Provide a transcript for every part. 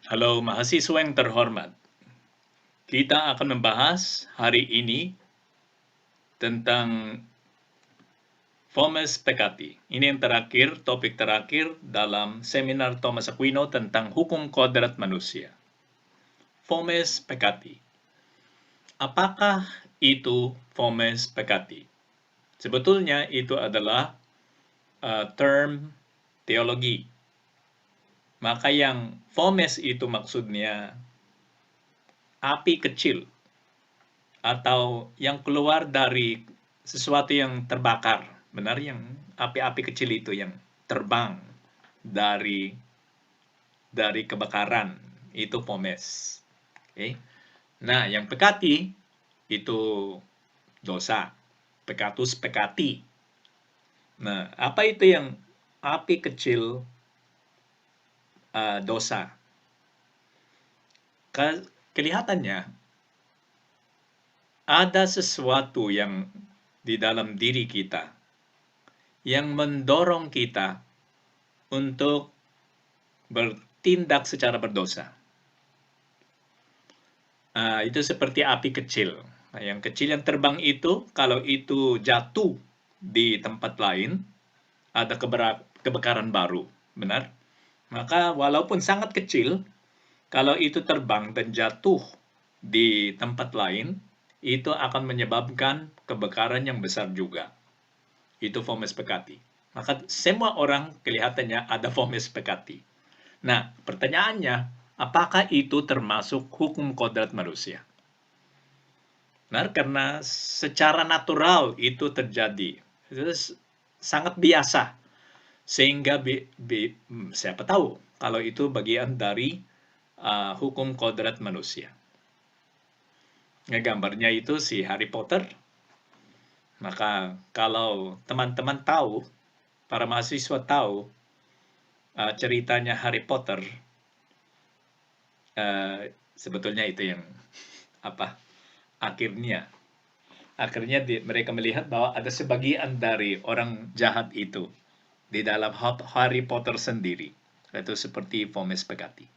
Halo mahasiswa yang terhormat, kita akan membahas hari ini tentang Fomes Peccati. Ini yang terakhir, topik terakhir dalam seminar Thomas Aquino tentang hukum kodrat manusia. Fomes Peccati. Apakah itu Fomes Peccati? Sebetulnya itu adalah term teologi. Maka yang fomes itu maksudnya api kecil atau yang keluar dari sesuatu yang terbakar. Benar, yang api-api kecil itu yang terbang dari kebakaran, itu fomes. Okay? Nah, yang pekati itu dosa. Pekatus pekati. Nah, apa itu yang api kecil dosa? Kelihatannya ada sesuatu yang di dalam diri kita yang mendorong kita untuk bertindak secara berdosa. Itu seperti api kecil. Nah, yang kecil yang terbang itu, kalau itu jatuh di tempat lain, ada kebakaran baru. Benar? Maka walaupun sangat kecil, kalau itu terbang dan jatuh di tempat lain, itu akan menyebabkan kebakaran yang besar juga. Itu fomes peccati. Maka semua orang kelihatannya ada fomes peccati. Nah, pertanyaannya, apakah itu termasuk hukum kodrat manusia? Nah, karena secara natural itu terjadi. Itu sangat biasa. Sehingga siapa tahu kalau itu bagian dari hukum kodrat manusia. Nah, gambarnya itu si Harry Potter. Maka kalau teman-teman tahu, para mahasiswa tahu ceritanya Harry Potter, sebetulnya itu yang apa akhirnya mereka melihat bahwa ada sebagian dari orang jahat itu di dalam Harry Potter sendiri. Itu seperti Fomes Peccati.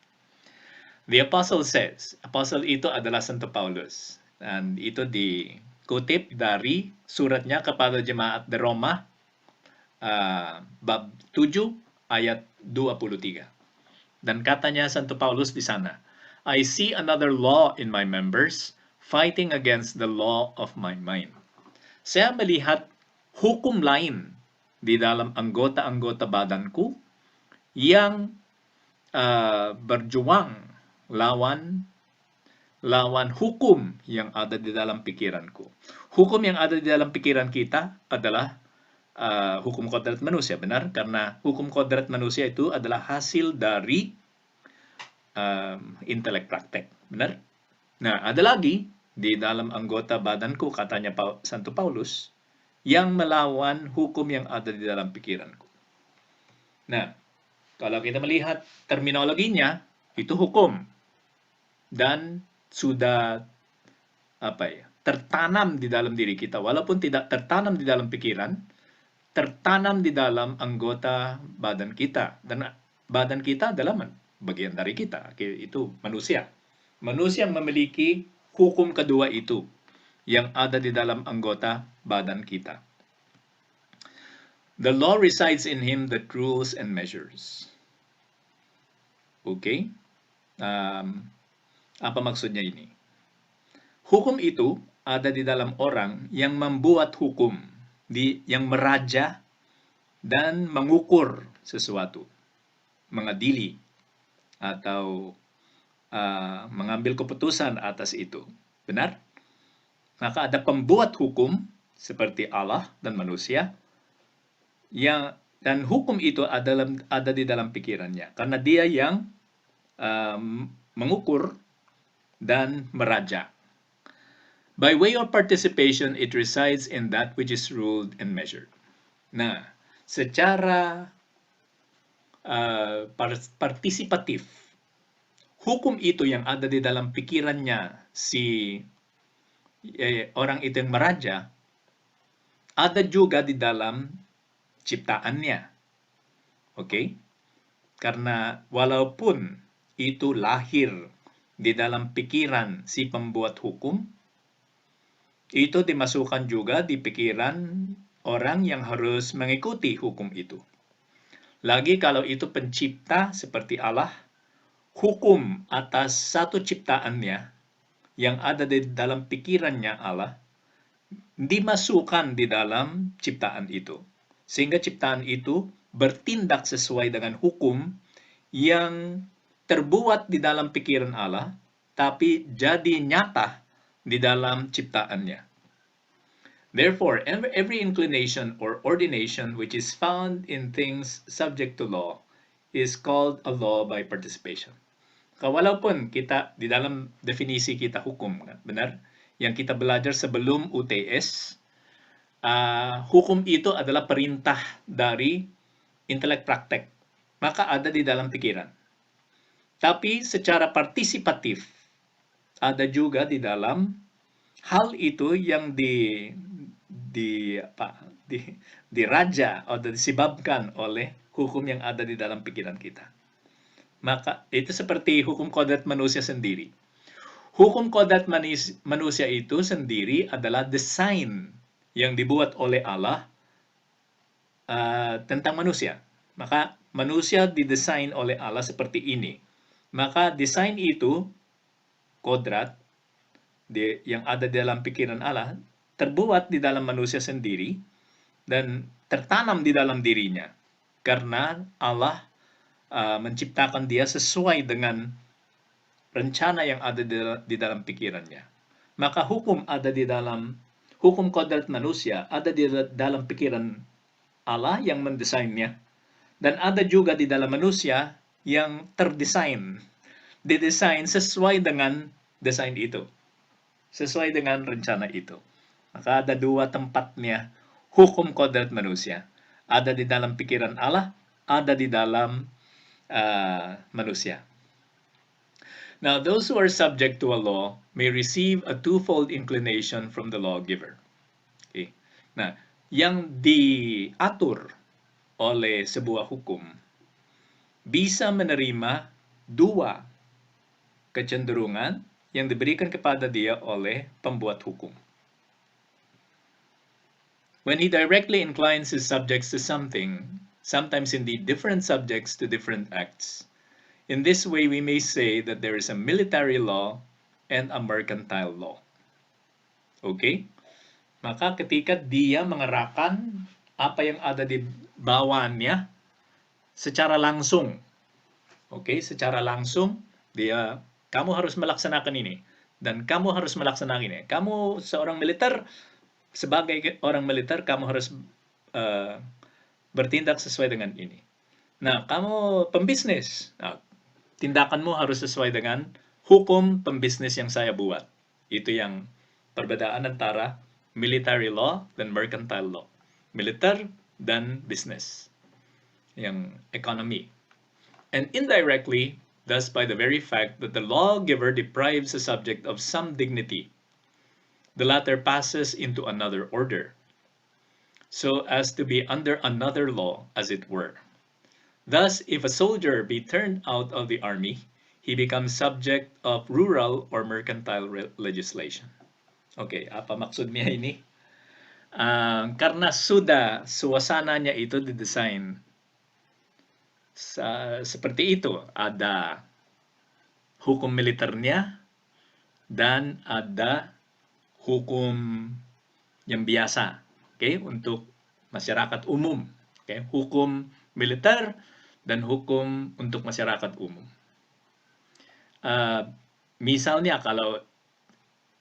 The Apostle says, Apostle itu adalah Santo Paulus. Dan itu dikutip dari suratnya kepada jemaat di Roma, bab 7 ayat 23. Dan katanya Santo Paulus di sana, I see another law in my members, fighting against the law of my mind. Saya melihat hukum lain di dalam anggota-anggota badanku yang berjuang lawan hukum yang ada di dalam pikiranku. Hukum yang ada di dalam pikiran kita adalah hukum kodrat manusia, benar? Karena hukum kodrat manusia itu adalah hasil dari intelek praktek, benar? Nah, ada lagi di dalam anggota badanku, katanya Santo Paulus, yang melawan hukum yang ada di dalam pikiranku. Nah, kalau kita melihat terminologinya, itu hukum. Dan sudah tertanam di dalam diri kita. Walaupun tidak tertanam di dalam pikiran, tertanam di dalam anggota badan kita. Dan badan kita adalah bagian dari kita. Itu manusia. Manusia memiliki hukum kedua itu yang ada di dalam anggota badan kita. The law resides in him that rules and measures. Okay? Apa maksudnya ini? Hukum itu ada di dalam orang yang membuat hukum, yang meraja dan mengukur sesuatu, mengadili, atau mengambil keputusan atas itu. Benar? Maka ada pembuat hukum seperti Allah dan manusia, dan hukum itu ada di dalam pikirannya. Karena dia yang mengukur dan meraja. By way of participation, it resides in that which is ruled and measured. Nah, secara partisipatif, hukum itu yang ada di dalam pikirannya si orang itu yang meraja, ada juga di dalam ciptaannya. Okay? Karena walaupun itu lahir di dalam pikiran si pembuat hukum, itu dimasukkan juga di pikiran orang yang harus mengikuti hukum itu. Lagi kalau itu pencipta seperti Allah, hukum atas satu ciptaannya yang ada di dalam pikirannya Allah, dimasukkan di dalam ciptaan itu. Sehingga ciptaan itu bertindak sesuai dengan hukum yang terbuat di dalam pikiran Allah, tapi jadi nyata di dalam ciptaannya. Therefore, every inclination or ordination which is found in things subject to law is called a law by participation. Walaupun kita di dalam definisi kita hukum, benar? Yang kita belajar sebelum UTS, hukum itu adalah perintah dari intelek praktek, maka ada di dalam pikiran. Tapi secara partisipatif, ada juga di dalam hal itu yang diraja atau disebabkan oleh hukum yang ada di dalam pikiran kita. Maka itu seperti hukum kodrat manusia sendiri. Hukum kodrat manusia itu sendiri adalah desain yang dibuat oleh Allah tentang manusia. Maka manusia didesain oleh Allah seperti ini. Maka desain itu, kodrat, yang ada dalam pikiran Allah, terbuat di dalam manusia sendiri dan tertanam di dalam dirinya. Karena Allah menciptakan dia sesuai dengan rencana yang ada di dalam pikirannya. Maka hukum kodrat manusia ada di dalam pikiran Allah yang mendesainnya. Dan ada juga di dalam manusia yang terdesain. Didesain sesuai dengan desain itu. Sesuai dengan rencana itu. Maka ada dua tempatnya hukum kodrat manusia. Ada di dalam pikiran Allah, ada di dalam manusia. Now, those who are subject to a law may receive a twofold inclination from the lawgiver. Okay. Nah, yang diatur oleh sebuah hukum bisa menerima dua kecenderungan yang diberikan kepada dia oleh pembuat hukum. When he directly inclines his subjects to something, sometimes indeed different subjects to different acts, in this way we may say that there is a military law and a mercantile law. Okay? Maka ketika dia mengerahkan apa yang ada di bawahannya secara langsung. Oke, secara langsung kamu harus melaksanakan ini dan kamu harus melaksanakan ini. Kamu seorang militer, sebagai orang militer kamu harus bertindak sesuai dengan ini. Nah, kamu pembisnis, tindakanmu harus sesuai dengan hukum pembisnis yang saya buat. Itu yang perbedaan antara military law dan mercantile law. Militer dan business. Yang economy. And indirectly, thus by the very fact that the lawgiver deprives a subject of some dignity, the latter passes into another order, so as to be under another law, as it were. Thus, if a soldier be turned out of the army, he becomes subject of rural or mercantile legislation. Okay, apa maksud niya ini? Karena sudah suasananya itu didesain seperti itu. Ada hukum militernya dan ada hukum yang biasa, okay, untuk masyarakat umum. Okay, hukum militer dan hukum untuk masyarakat umum. Misalnya kalau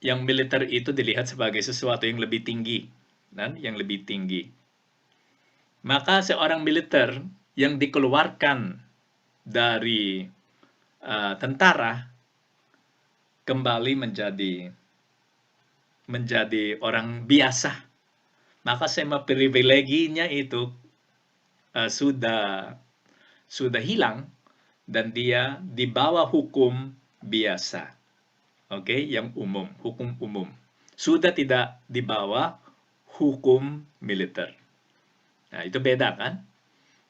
yang militer itu dilihat sebagai sesuatu yang lebih tinggi, yang lebih tinggi, maka seorang militer yang dikeluarkan dari tentara kembali menjadi orang biasa, maka semua privileginya itu sudah hilang dan dia di bawah hukum biasa, yang umum, hukum umum, sudah tidak di bawah hukum militer. Nah, itu beda kan?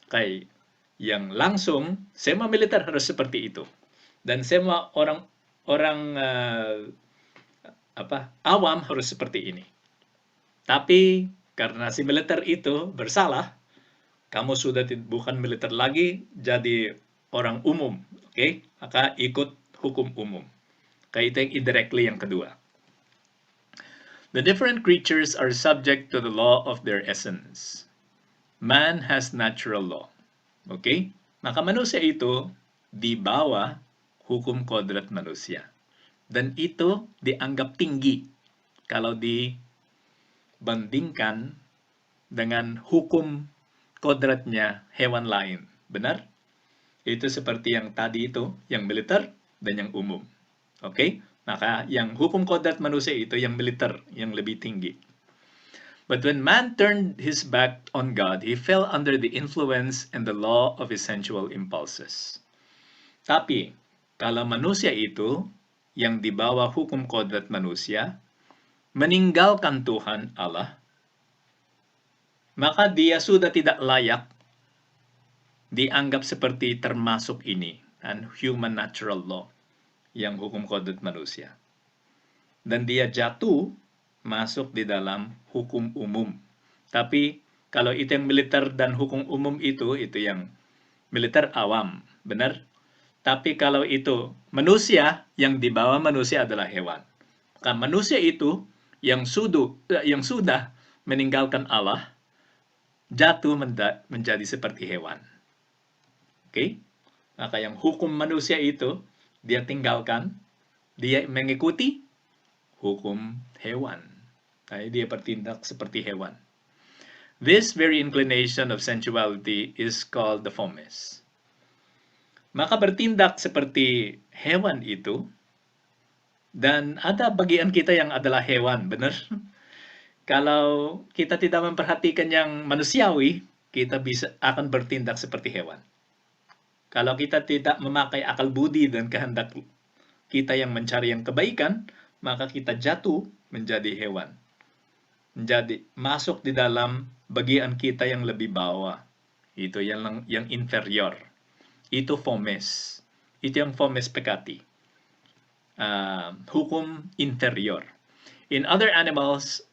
Kayak yang langsung, semua militer harus seperti itu. Dan semua orang awam harus seperti ini. Tapi karena si militer itu bersalah, kamu sudah bukan militer lagi, jadi orang umum, oke? Maka ikut hukum umum. Kayak itu yang indirectly yang kedua. The different creatures are subject to the law of their essence. Man has natural law. Okay? Maka manusia itu di bawah hukum kodrat manusia. Dan itu dianggap tinggi kalau dibandingkan dengan hukum kodratnya hewan lain. Benar? Itu seperti yang tadi itu, yang militer dan yang umum. Oke? Maka yang hukum kodrat manusia itu yang militer, yang lebih tinggi. But when man turned his back on God, he fell under the influence and the law of his sensual impulses. Tapi, kalau manusia itu, yang di bawah hukum kodrat manusia, meninggalkan Tuhan Allah, maka dia sudah tidak layak dianggap seperti termasuk ini, dan human natural law, yang hukum kodrat manusia. Dan dia jatuh masuk di dalam hukum umum. Tapi kalau itu yang militer dan hukum umum itu yang militer awam, benar? Tapi kalau itu manusia, yang di bawah manusia adalah hewan. Maka manusia itu yang sudah meninggalkan Allah, jatuh menjadi seperti hewan. Oke? Maka yang hukum manusia itu, dia tinggalkan, dia mengikuti hukum hewan. Nah, dia bertindak seperti hewan. This very inclination of sensuality is called the fomes. Maka bertindak seperti hewan itu, dan ada bagian kita yang adalah hewan, benar? Kalau kita tidak memperhatikan yang manusiawi, kita akan bertindak seperti hewan. Kalau kita tidak memakai akal budi dan kehendak kita yang mencari yang kebaikan, maka kita jatuh menjadi hewan. Menjadi masuk di dalam bagian kita yang lebih bawah. Itu yang inferior. Itu fomes. Itu yang fomes peccati. Hukum inferior. In other animals,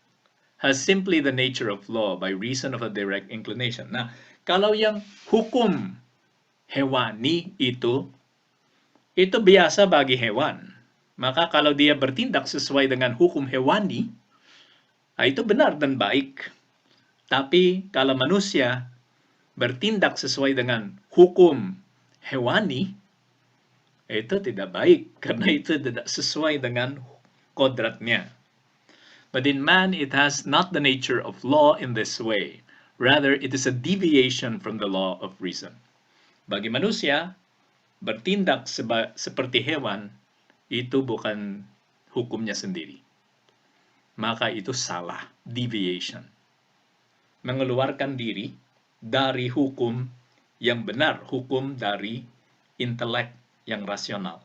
has simply the nature of law by reason of a direct inclination. Nah, kalau yang hukum hewani itu biasa bagi hewan. Maka kalau dia bertindak sesuai dengan hukum hewani, itu benar dan baik. Tapi kalau manusia bertindak sesuai dengan hukum hewani, itu tidak baik. Karena itu tidak sesuai dengan kodratnya. But in man, it has not the nature of law in this way. Rather, it is a deviation from the law of reason. Bagi manusia, bertindak seperti hewan, itu bukan hukumnya sendiri. Maka itu salah, deviation. Mengeluarkan diri dari hukum yang benar, hukum dari intelek yang rasional.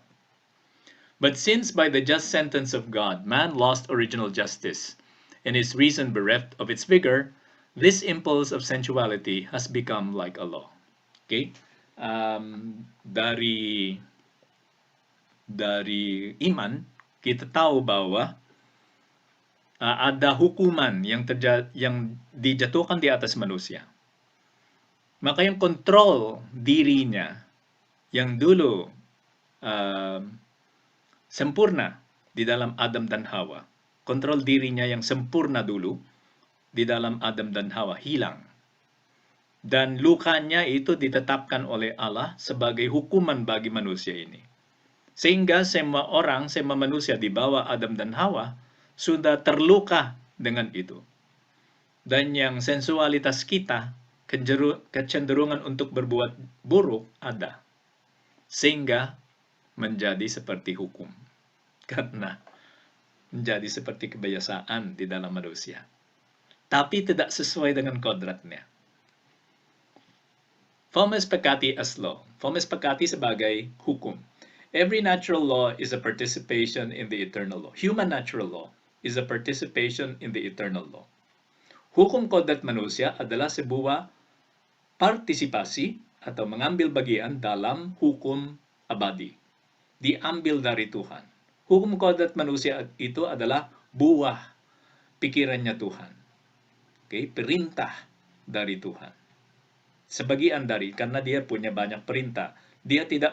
But since by the just sentence of God, man lost original justice, and his reason bereft of its vigor, this impulse of sensuality has become like a law. Okay? Dari iman, kita tahu bahwa ada hukuman yang dijatuhkan di atas manusia. Maka yang kontrol dirinya, yang dulu sempurna di dalam Adam dan Hawa, kontrol dirinya yang sempurna dulu di dalam Adam dan Hawa hilang. Dan lukanya itu ditetapkan oleh Allah sebagai hukuman bagi manusia ini. Sehingga semua manusia di bawah Adam dan Hawa sudah terluka dengan itu. Dan yang sensualitas kita, kecenderungan untuk berbuat buruk ada. Sehingga menjadi seperti hukum. Karena menjadi seperti kebiasaan di dalam manusia. Tapi tidak sesuai dengan kodratnya. Fomes peccati as law. Fomes peccati sebagai hukum. Every natural law is a participation in the eternal law. Human natural law is a participation in the eternal law. Hukum kodrat manusia adalah sebuah partisipasi atau mengambil bagian dalam hukum abadi. diambil dari Tuhan. Hukum kodrat manusia itu adalah buah pikirannya Tuhan. Okay? Perintah dari Tuhan. Sebagian dari, karena dia punya banyak perintah. Dia tidak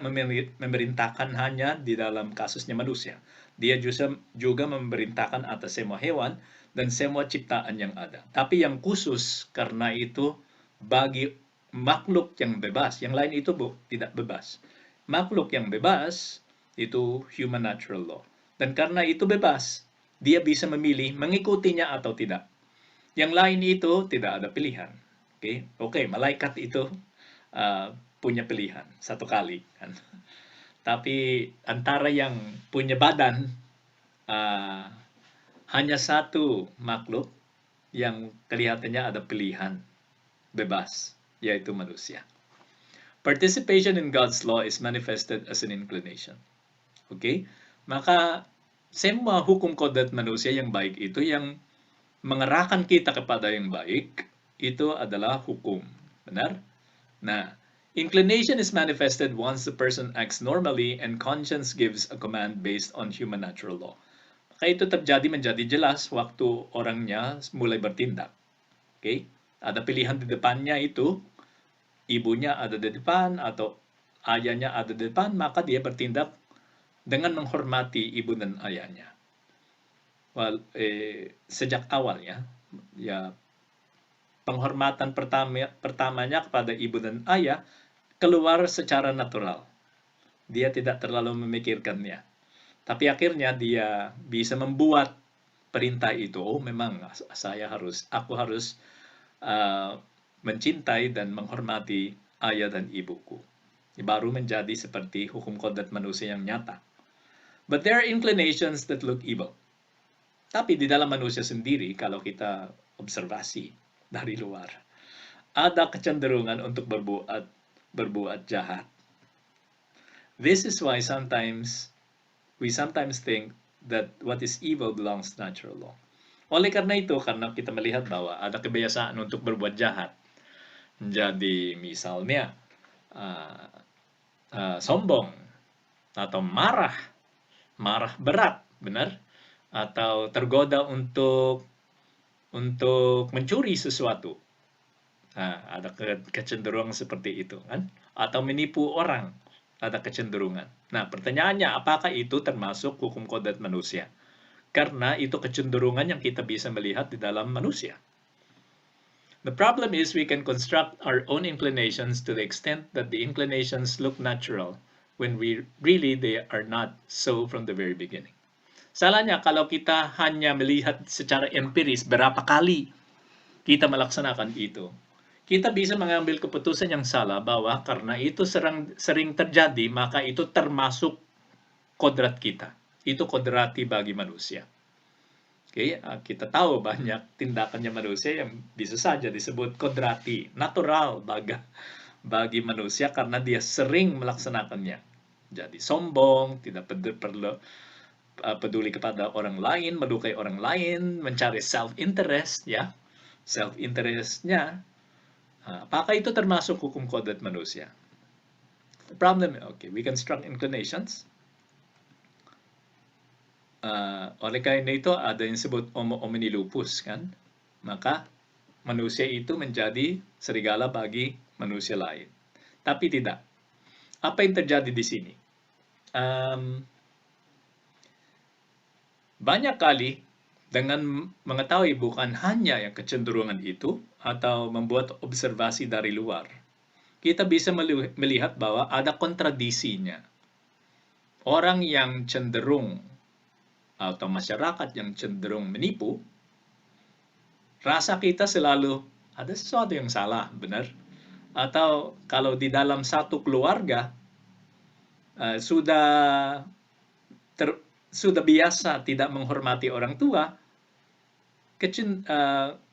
memerintahkan hanya di dalam kasusnya manusia. Dia juga memerintahkan atas semua hewan dan semua ciptaan yang ada. Tapi yang khusus karena itu bagi makhluk yang bebas. Yang lain itu tidak bebas. Makhluk yang bebas itu human natural law. Dan karena itu bebas, dia bisa memilih mengikutinya atau tidak. Yang lain itu tidak ada pilihan. Oke, malaikat itu punya pilihan satu kali kan. Tapi antara yang punya badan hanya satu makhluk yang kelihatannya ada pilihan bebas, yaitu manusia. Participation in God's law is manifested as an inclination. Okay? Maka semua hukum kodrat manusia yang baik itu yang mengerahkan kita kepada yang baik itu adalah hukum. Benar? Nah, inclination is manifested once the person acts normally and conscience gives a command based on human natural law. Maka itu menjadi jelas waktu orangnya mulai bertindak. Okay? Ada pilihan di depannya itu, ibunya ada di depan atau ayahnya ada di depan, maka dia bertindak dengan menghormati ibu dan ayahnya. Sejak awalnya, ya penghormatan pertamanya kepada ibu dan ayah keluar secara natural. Dia tidak terlalu memikirkannya. Tapi akhirnya dia bisa membuat perintah itu. Oh, memang aku harus mencintai dan menghormati ayah dan ibuku. Baru menjadi seperti hukum kodrat manusia yang nyata. But there are inclinations that look evil. Tapi di dalam manusia sendiri, kalau kita observasi dari luar, ada kecenderungan untuk berbuat jahat. This is why we sometimes think that what is evil belongs to natural law. Oleh karena itu, karena kita melihat bahwa ada kebiasaan untuk berbuat jahat. Jadi misalnya sombong atau marah berat, benar? Atau tergoda untuk mencuri sesuatu. Ada kecenderungan seperti itu kan? Atau menipu orang, ada kecenderungan. Nah, pertanyaannya apakah itu termasuk hukum kodrat manusia? Karena itu kecenderungan yang kita bisa melihat di dalam manusia. The problem is we can construct our own inclinations to the extent that the inclinations look natural when they are not so from the very beginning. Salahnya kalau kita hanya melihat secara empiris berapa kali kita melaksanakan itu, kita bisa mengambil keputusan yang salah bahwa karena itu sering terjadi, maka itu termasuk kodrat kita. Itu kodrati bagi manusia. Kita tahu banyak tindakannya manusia yang bisa saja disebut kodrati, natural bagi manusia karena dia sering melaksanakannya. Jadi sombong, tidak perlu peduli kepada orang lain, melukai orang lain, mencari self-interest, ya. Self-interestnya, apakah itu termasuk hukum kodrat manusia? The problem, we construct inclinations. Oleh karena itu, ada yang disebut homo homini lupus, kan? Maka, manusia itu menjadi serigala bagi manusia lain. Tapi tidak. Apa yang terjadi di sini? Banyak kali dengan mengetahui bukan hanya yang kecenderungan itu atau membuat observasi dari luar, kita bisa melihat bahwa ada kontradisinya. Orang yang cenderung atau masyarakat yang cenderung menipu, rasa kita selalu ada sesuatu yang salah, benar? Atau kalau di dalam satu keluarga sudah biasa tidak menghormati orang tua,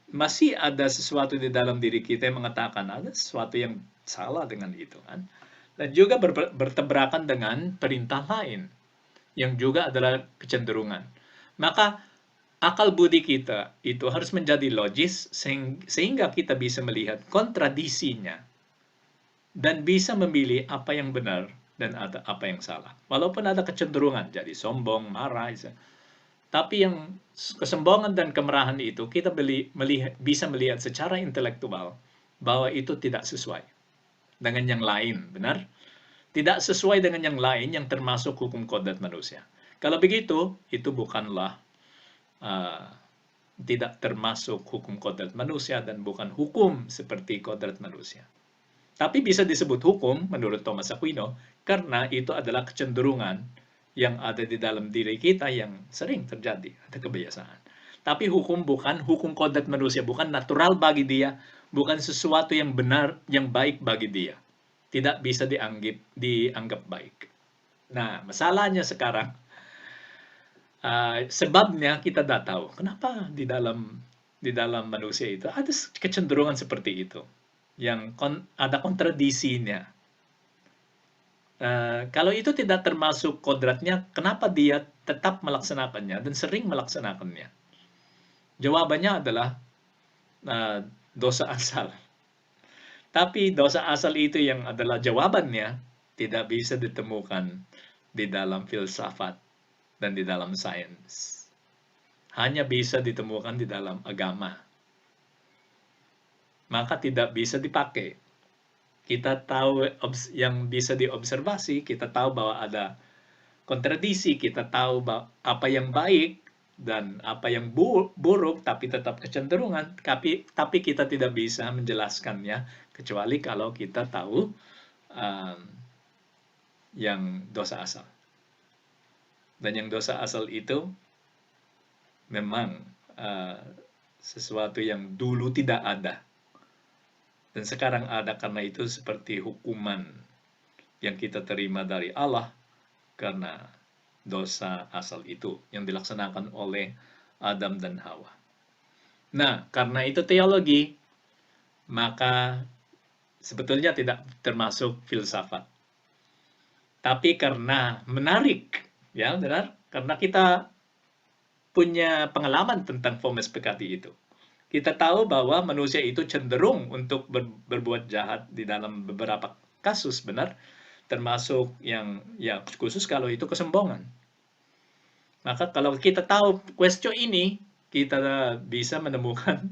masih ada sesuatu di dalam diri kita yang mengatakan ada sesuatu yang salah dengan itu, kan? Dan juga bertabrakan dengan perintah lain yang juga adalah kecenderungan. Maka akal budi kita itu harus menjadi logis sehingga kita bisa melihat kontradisinya dan bisa memilih apa yang benar dan ada apa yang salah. Walaupun ada kecenderungan jadi sombong, marah, tapi yang kesombongan dan kemarahan itu kita bisa melihat secara intelektual bahwa itu tidak sesuai dengan yang lain, benar? Tidak sesuai dengan yang lain yang termasuk hukum kodrat manusia. Kalau begitu, itu bukanlah uh, tidak termasuk hukum kodrat manusia dan bukan hukum seperti kodrat manusia. Tapi bisa disebut hukum menurut Thomas Aquino karena itu adalah kecenderungan yang ada di dalam diri kita yang sering terjadi, ada kebiasaan. Tapi hukum bukan hukum kodrat manusia, bukan natural bagi dia, bukan sesuatu yang benar, yang baik bagi dia. Tidak bisa dianggap baik. Nah, masalahnya sekarang, sebabnya kita tidak tahu. Kenapa di dalam manusia itu ada kecenderungan seperti itu, yang ada kontradisinya. Kalau itu tidak termasuk kodratnya, kenapa dia tetap melaksanakannya dan sering melaksanakannya? Jawabannya adalah dosa asal. Tapi dosa asal itu yang adalah jawabannya tidak bisa ditemukan di dalam filsafat dan di dalam sains. Hanya bisa ditemukan di dalam agama. Maka tidak bisa dipakai. Kita tahu yang bisa diobservasi, kita tahu bahwa ada kontradisi, kita tahu apa yang baik dan apa yang buruk, tapi tetap kecenderungan, tapi kita tidak bisa menjelaskannya kecuali kalau kita tahu yang dosa asal. Dan yang dosa asal itu memang sesuatu yang dulu tidak ada. Dan sekarang ada, karena itu seperti hukuman yang kita terima dari Allah karena dosa asal itu yang dilaksanakan oleh Adam dan Hawa. Nah, karena itu teologi, maka sebetulnya tidak termasuk filsafat. Tapi karena menarik, ya benar, karena kita punya pengalaman tentang fomes peccati itu. Kita tahu bahwa manusia itu cenderung untuk berbuat jahat di dalam beberapa kasus, benar, termasuk yang ya khusus kalau itu kesombongan. Maka kalau kita tahu question ini, kita bisa menemukan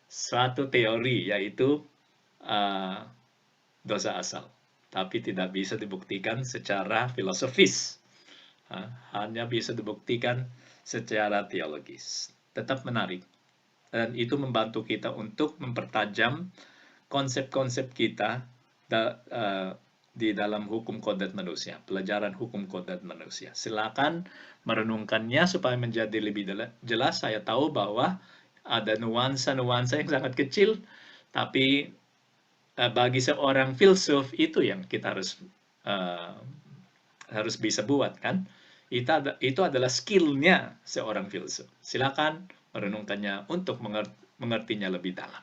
suatu teori, yaitu dosa asal. Tapi tidak bisa dibuktikan secara filosofis. Hanya bisa dibuktikan secara teologis. Tetap menarik. Dan itu membantu kita untuk mempertajam konsep-konsep kita di dalam hukum kodrat manusia, pelajaran hukum kodrat manusia. Silakan merenungkannya supaya menjadi lebih jelas. Saya tahu bahwa ada nuansa-nuansa yang sangat kecil, tapi bagi seorang filsuf itu yang kita harus bisa buat, kan? Itu adalah skill-nya seorang filsuf. Silakan merenungkannya untuk mengertinya lebih dalam.